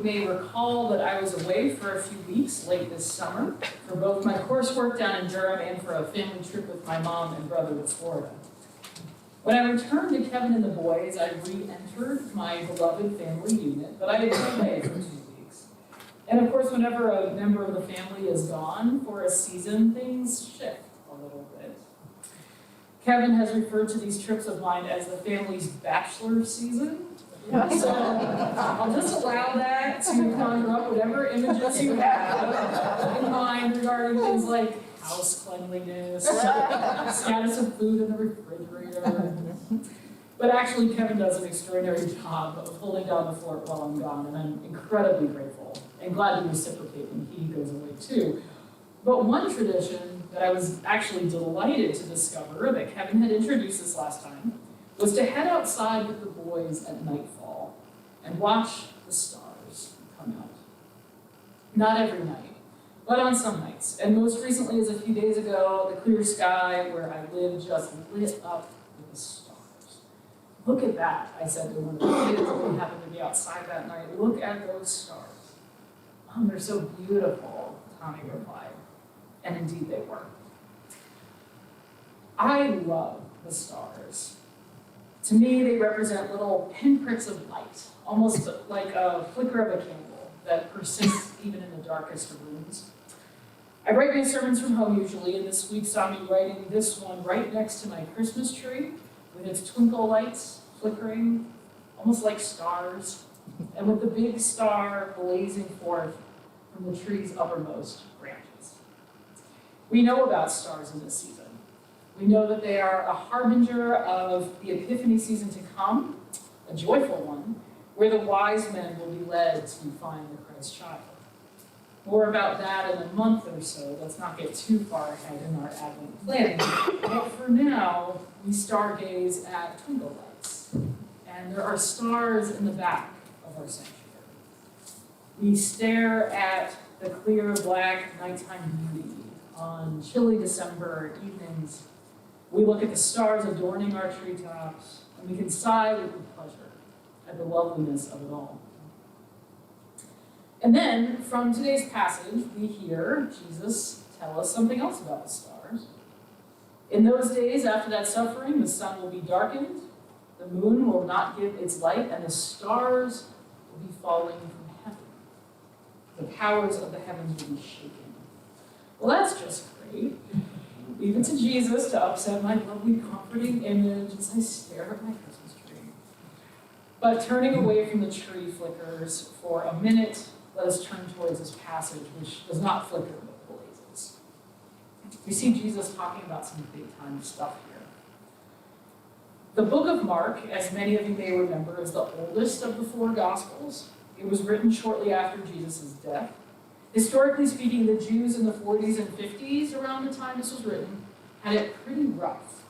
may recall that I was away for a few weeks late this summer for both my coursework down in Durham and for a family trip with my mom and brother to Florida. When I returned to Kevin and the boys, I re-entered my beloved family unit, but I had been away for 2 weeks. And of course, whenever a member of the family is gone for a season, things shift a little bit. Kevin has referred to these trips of mine as the family's bachelor season. So I'll just allow that to conjure up whatever images you have in mind regarding things like house cleanliness, status of food in the refrigerator. But actually, Kevin does an extraordinary job of holding down the fort while I'm gone, and I'm incredibly grateful and glad to reciprocate when he goes away too. But one tradition that I was actually delighted to discover that Kevin had introduced this last time was to head outside with the boys at nightfall and watch the stars come out. Not every night, but on some nights. And most recently, as a few days ago, the clear sky where I live just lit up with the stars. Look at that, I said to one of the kids who happened to be outside that night. Look at those stars. Mom, they're so beautiful, Tommy replied. And indeed they were. I love the stars. To me, they represent little pinpricks of light, almost like a flicker of a candle that persists even in the darkest of rooms. I write my sermons from home usually, and this week saw me writing this one right next to my Christmas tree with its twinkle lights flickering, almost like stars, and with the big star blazing forth from the tree's uppermost branches. We know about stars in this season. We know that they are a harbinger of the Epiphany season to come, a joyful one, where the wise men will be led to find the Christ child. More about that in a month or so. Let's not get too far ahead in our Advent planning. But for now, we stargaze at twinkle lights. And there are stars in the back of our sanctuary. We stare at the clear black nighttime beauty on chilly December evenings. We look at the stars adorning our treetops, and we can sigh with pleasure at the loveliness of it all. And then, from today's passage, we hear Jesus tell us something else about the stars. In those days after that suffering, the sun will be darkened, the moon will not give its light, and the stars will be falling from heaven. The powers of the heavens will be shaken. Well, that's just great. Leave it to Jesus to upset my lovely, comforting image as I stare at my Christmas tree. But turning away from the tree flickers for a minute, let us turn towards this passage, which does not flicker but blazes. We see Jesus talking about some big-time stuff here. The book of Mark, as many of you may remember, is the oldest of the four Gospels. It was written shortly after Jesus' death. Historically speaking, the Jews in the 40s and 50s, around the time this was written, had it pretty rough.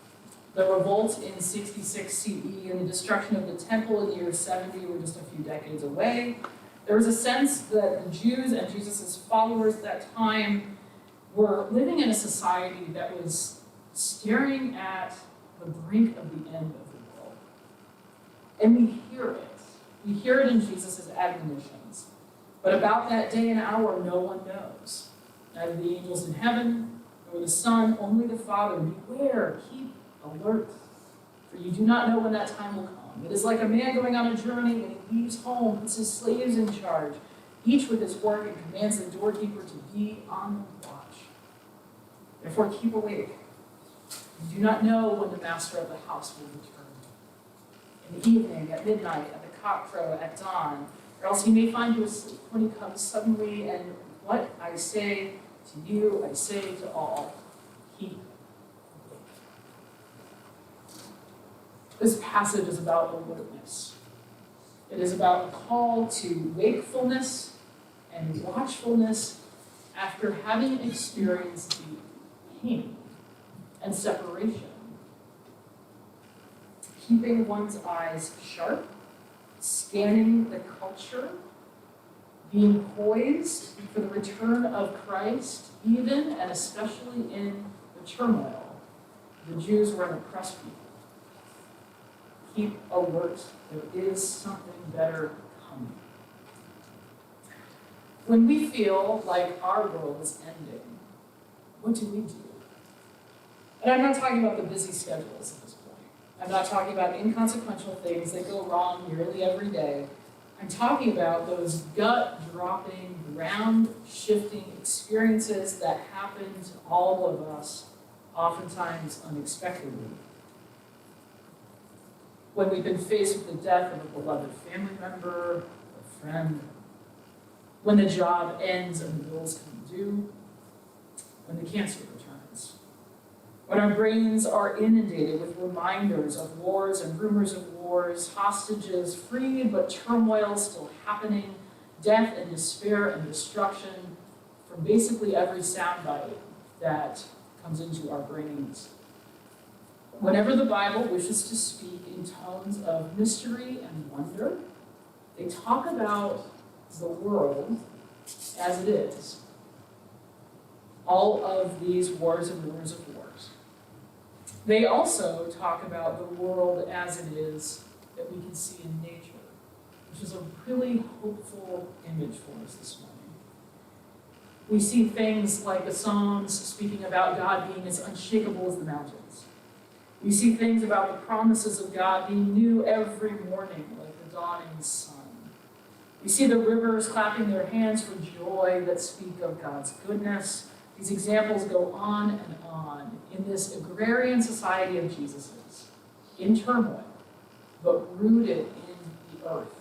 The revolt in 66 CE and the destruction of the temple in the year 70 were just a few decades away. There was a sense that the Jews and Jesus' followers at that time were living in a society that was staring at the brink of the end of the world. And we hear it. We hear it in Jesus' admonitions. But about that day and hour, no one knows. Neither the angels in heaven, nor the Son, only the Father. Beware, keep alert, for you do not know when that time will come. It is like a man going on a journey when he leaves home, puts his slaves in charge, each with his work, and commands the doorkeeper to be on the watch. Therefore, keep awake. You do not know when the master of the house will return. In the evening, at midnight, at the cockcrow, at dawn, or else he may find you asleep when he comes suddenly, and what I say to you, I say to all, keep awake. This passage is about alertness. It is about a call to wakefulness and watchfulness after having experienced the pain and separation. Keeping one's eyes sharp, scanning the culture, being poised for the return of Christ, even and especially in the turmoil. The Jews were an oppressed people. Keep alert. There is something better coming. When we feel like our world is ending, what do we do? And I'm not talking about the busy schedules at this point. I'm not talking about inconsequential things that go wrong nearly every day. I'm talking about those gut-dropping, ground-shifting experiences that happen to all of us, oftentimes unexpectedly. When we've been faced with the death of a beloved family member, a friend, when the job ends and the bills come due, when the cancer returns, when our brains are inundated with reminders of wars and rumors of wars, hostages freed but turmoil still happening, death and despair and destruction from basically every soundbite that comes into our brains. Whenever the Bible wishes to speak in tones of mystery and wonder, they talk about the world as it is. All of these wars and rumors of wars. They also talk about the world as it is that we can see in nature, which is a really hopeful image for us this morning. We see things like the Psalms speaking about God being as unshakable as the mountains. We see things about the promises of God being new every morning, like the dawning sun. We see the rivers clapping their hands for joy that speak of God's goodness. These examples go on and on in this agrarian society of Jesus's, in turmoil, but rooted in the earth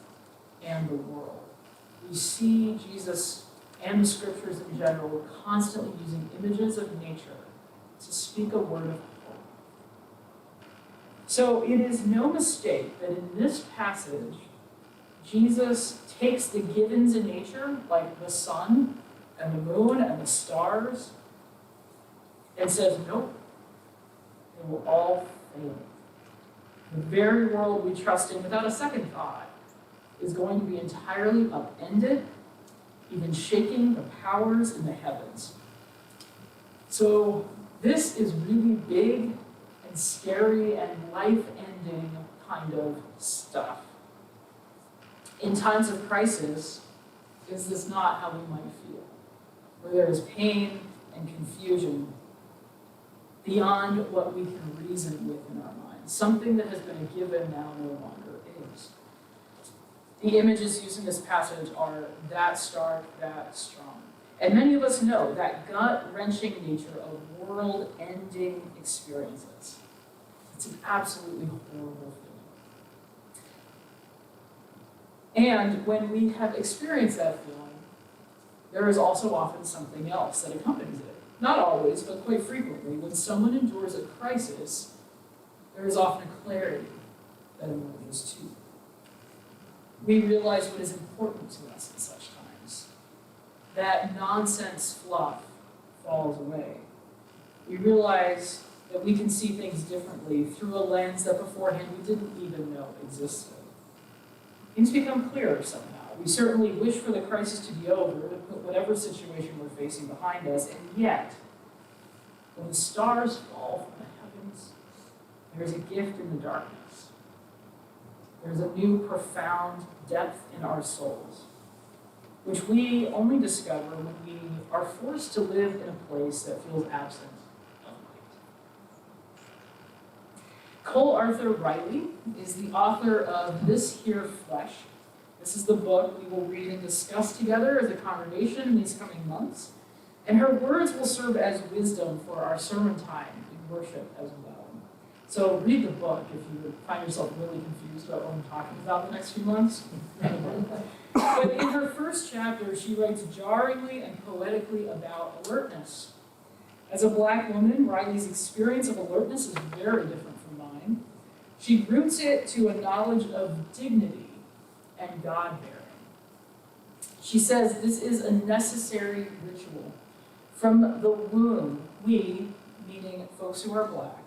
and the world. We see Jesus and the scriptures in general constantly using images of nature to speak a word of hope. So it is no mistake that in this passage, Jesus takes the givens in nature, like the sun and the moon and the stars, and says, nope, they will all fail. The very world we trust in without a second thought is going to be entirely upended, even shaking the powers in the heavens. So this is really big and scary and life-ending kind of stuff. In times of crisis, is this not how we might feel? Where there is pain and confusion beyond what we can reason with in our minds. Something that has been a given now no longer is. The images used in this passage are that stark, that strong. And many of us know that gut-wrenching nature of world-ending experiences. It's an absolutely horrible feeling. And when we have experienced that feeling, there is also often something else that accompanies it. Not always, but quite frequently. When someone endures a crisis, there is often a clarity that emerges too. We realize what is important to us in such times. That nonsense fluff falls away. We realize that we can see things differently through a lens that beforehand we didn't even know existed. Things become clearer somehow. We certainly wish for the crisis to be over, to put whatever situation we're facing behind us, and yet, when the stars fall from the heavens, there's a gift in the darkness. There's a new profound depth in our souls, which we only discover when we are forced to live in a place that feels absent of light. Cole Arthur Riley is the author of This Here Flesh. This is the book we will read and discuss together as a congregation in these coming months. And her words will serve as wisdom for our sermon time in worship as well. So read the book if you would find yourself really confused about what I'm talking about the next few months. But in her first chapter, she writes jarringly and poetically about alertness. As a Black woman, Riley's experience of alertness is very different from mine. She roots it to a knowledge of dignity and God-bearing. She says this is a necessary ritual. From the womb, we, meaning folks who are Black,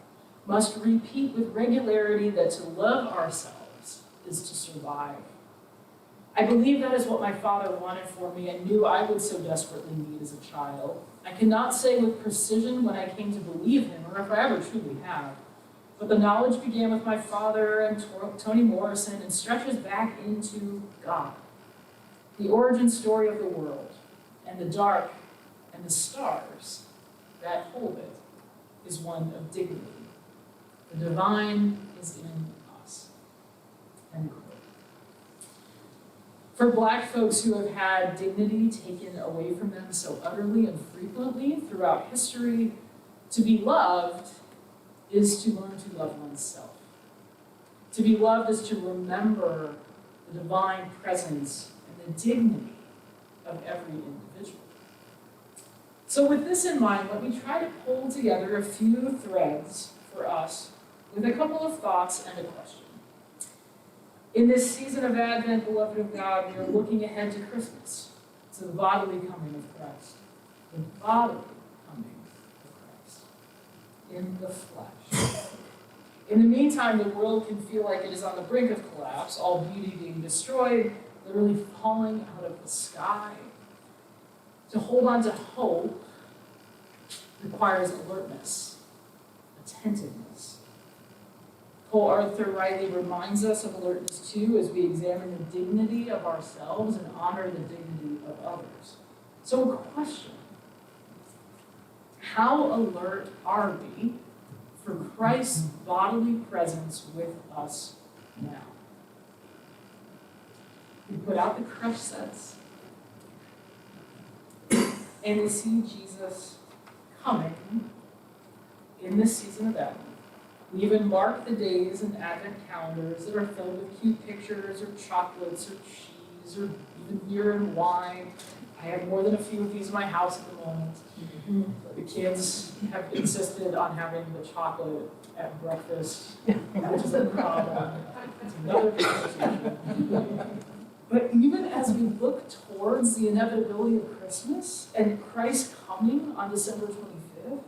must repeat with regularity that to love ourselves is to survive. I believe that is what my father wanted for me and knew I would so desperately need as a child. I cannot say with precision when I came to believe him, or if I ever truly have. But the knowledge began with my father and Toni Morrison and stretches back into God, the origin story of the world, and the dark and the stars that hold it is one of dignity. The divine is in us. End quote. For Black folks who have had dignity taken away from them so utterly and frequently throughout history, to be loved is to learn to love oneself. To be loved is to remember the divine presence and the dignity of every individual. So with this in mind, let me try to pull together a few threads for us with a couple of thoughts and a question. In this season of Advent, beloved of God, we are looking ahead to Christmas, to the bodily coming of Christ. The bodily coming of Christ in the flesh. In the meantime, the world can feel like it is on the brink of collapse, all beauty being destroyed, literally falling out of the sky. To hold on to hope requires alertness, attentiveness. Cole Arthur Riley reminds us of alertness too as we examine the dignity of ourselves and honor the dignity of others. So a question: how alert are we for Christ's bodily presence with us now? We put out the crush sets, and we see Jesus coming in this season of Advent. We even mark the days in Advent calendars that are filled with cute pictures or chocolates or cheese or even beer and wine. I have more than a few of these in my house at the moment. The kids have insisted on having the chocolate at breakfast, which is a problem. It's another conversation. But even as we look towards the inevitability of Christmas and Christ coming on December 25th,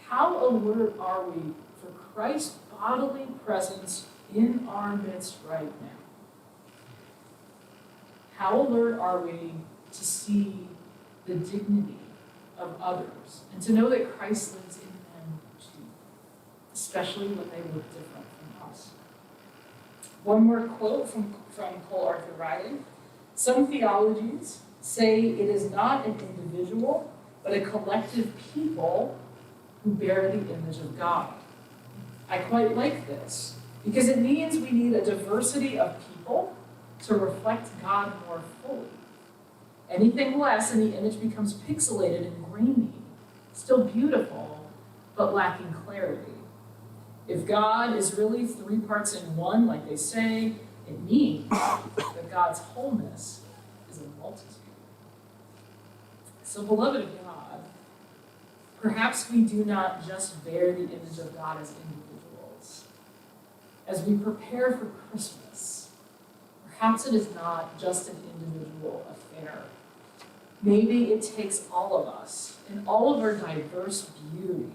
how alert are we for Christ's bodily presence in our midst right now? How alert are we to see the dignity of others and to know that Christ lives in them too, especially when they look different from us? One more quote from Cole Arthur Riley. Some theologies say it is not an individual, but a collective people who bear the image of God. I quite like this because it means we need a diversity of people to reflect God more fully. Anything less and the image becomes pixelated and grainy, still beautiful, but lacking clarity. If God is really 3 parts in one, like they say, it means that God's wholeness is a multitude. So, beloved of God, perhaps we do not just bear the image of God as individuals. As we prepare for Christmas, perhaps it is not just an individual affair. Maybe it takes all of us in all of our diverse beauty,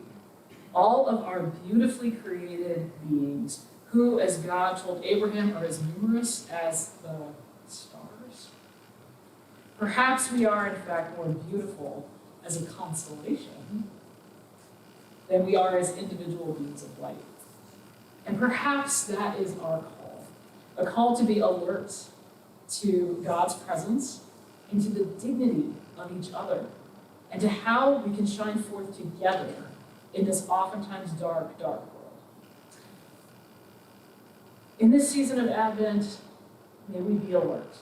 all of our beautifully created beings, who, as God told Abraham, are as numerous as the stars. Perhaps we are, in fact, more beautiful as a constellation than we are as individual beings of light. And perhaps that is our call, a call to be alert to God's presence and to the dignity of each other, and to how we can shine forth together in this oftentimes dark, dark world. In this season of Advent, may we be alert.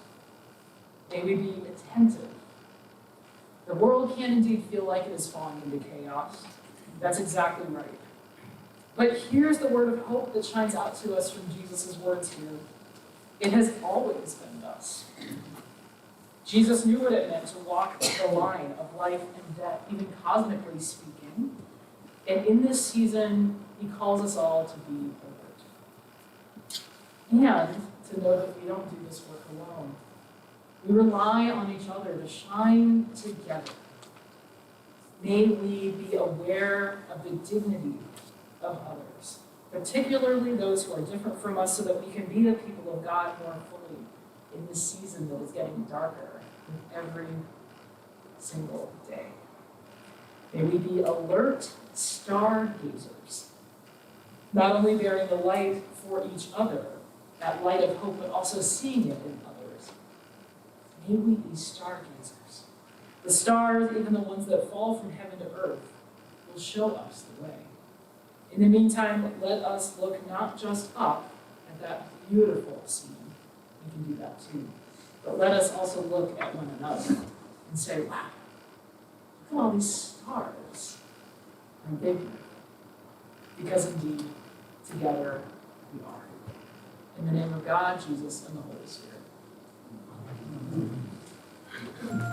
May we be attentive. The world can indeed feel like it is falling into chaos. That's exactly right. But here's the word of hope that shines out to us from Jesus' words here. It has always been thus. Jesus knew what it meant to walk the line of life and death, even cosmically speaking. And in this season, he calls us all to be alert. And to know that we don't do this work alone. We rely on each other to shine together. May we be aware of the dignity of others, particularly those who are different from us, so that we can be the people of God more fully in this season that is getting darker with every single day. May we be alert stargazers, not only bearing the light for each other, that light of hope, but also seeing it in others. May we be stargazers, The stars, even the ones that fall from heaven to earth, will show us the way. In the meantime, let us look not just up at that beautiful scene. We can do that too. But let us also look at one another and say, wow, look at all these stars. And they beautiful. Because indeed, together we are. In the name of God, Jesus, and the Holy Spirit. Amen.